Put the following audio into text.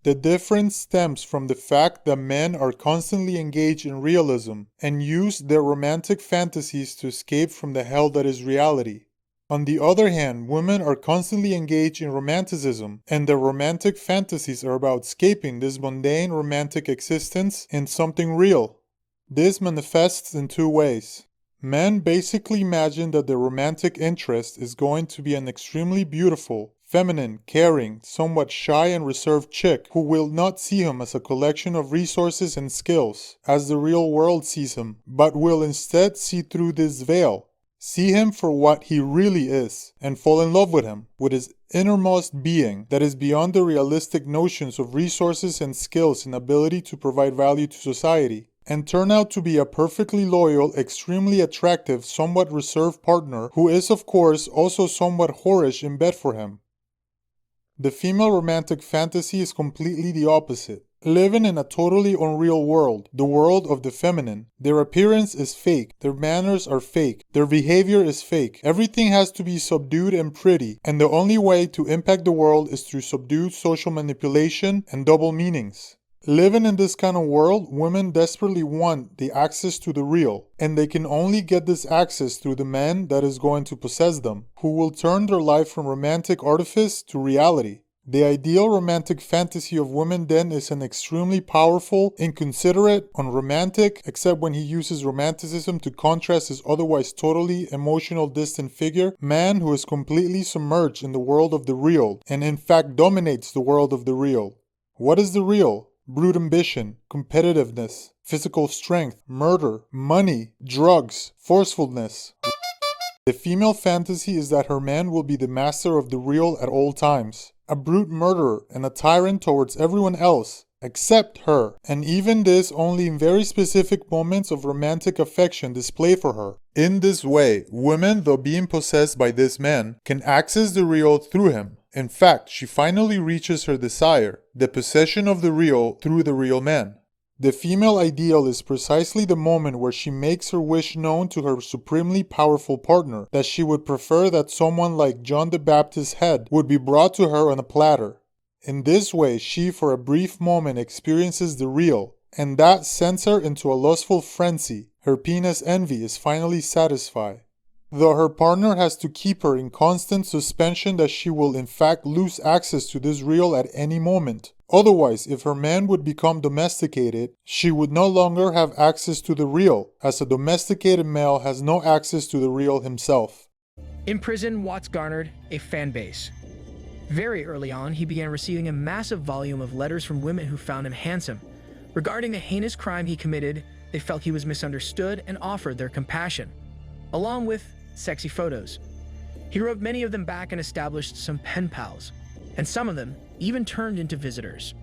The difference stems from the fact that men are constantly engaged in realism and use their romantic fantasies to escape from the hell that is reality. On the other hand, women are constantly engaged in romanticism, and their romantic fantasies are about escaping this mundane romantic existence in something real. This manifests in two ways. Men basically imagine that their romantic interest is going to be an extremely beautiful, feminine, caring, somewhat shy and reserved chick who will not see him as a collection of resources and skills, as the real world sees him, but will instead see through this veil, see him for what he really is, and fall in love with his innermost being that is beyond the realistic notions of resources and skills and ability to provide value to society, and turn out to be a perfectly loyal, extremely attractive, somewhat reserved partner who is of course also somewhat whorish in bed for him. The female romantic fantasy is completely the opposite. Living in a totally unreal world, the world of the feminine. Their appearance is fake, their manners are fake, their behavior is fake. Everything has to be subdued and pretty, and the only way to impact the world is through subdued social manipulation and double meanings. Living in this kind of world, women desperately want the access to the real, and they can only get this access through the man that is going to possess them, who will turn their life from romantic artifice to reality. The ideal romantic fantasy of women then is an extremely powerful, inconsiderate, unromantic, except when he uses romanticism to contrast his otherwise totally emotional distant figure, man who is completely submerged in the world of the real, and in fact dominates the world of the real. What is the real? Brute ambition, competitiveness, physical strength, murder, money, drugs, forcefulness. The female fantasy is that her man will be the master of the real at all times, a brute murderer and a tyrant towards everyone else, except her, and even this only in very specific moments of romantic affection displayed for her. In this way, women, though being possessed by this man, can access the real through him. In fact, she finally reaches her desire, the possession of the real through the real man. The female ideal is precisely the moment where she makes her wish known to her supremely powerful partner, that she would prefer that someone like John the Baptist's head would be brought to her on a platter. In this way, she for a brief moment experiences the real, and that sends her into a lustful frenzy. Her penis envy is finally satisfied. Though her partner has to keep her in constant suspension that she will in fact lose access to this real at any moment. Otherwise, if her man would become domesticated, she would no longer have access to the real, as a domesticated male has no access to the real himself. In prison, Watts garnered a fan base. Very early on, he began receiving a massive volume of letters from women who found him handsome. Regarding the heinous crime he committed, they felt he was misunderstood and offered their compassion, along with sexy photos. He wrote many of them back and established some pen pals, and some of them even turned into visitors.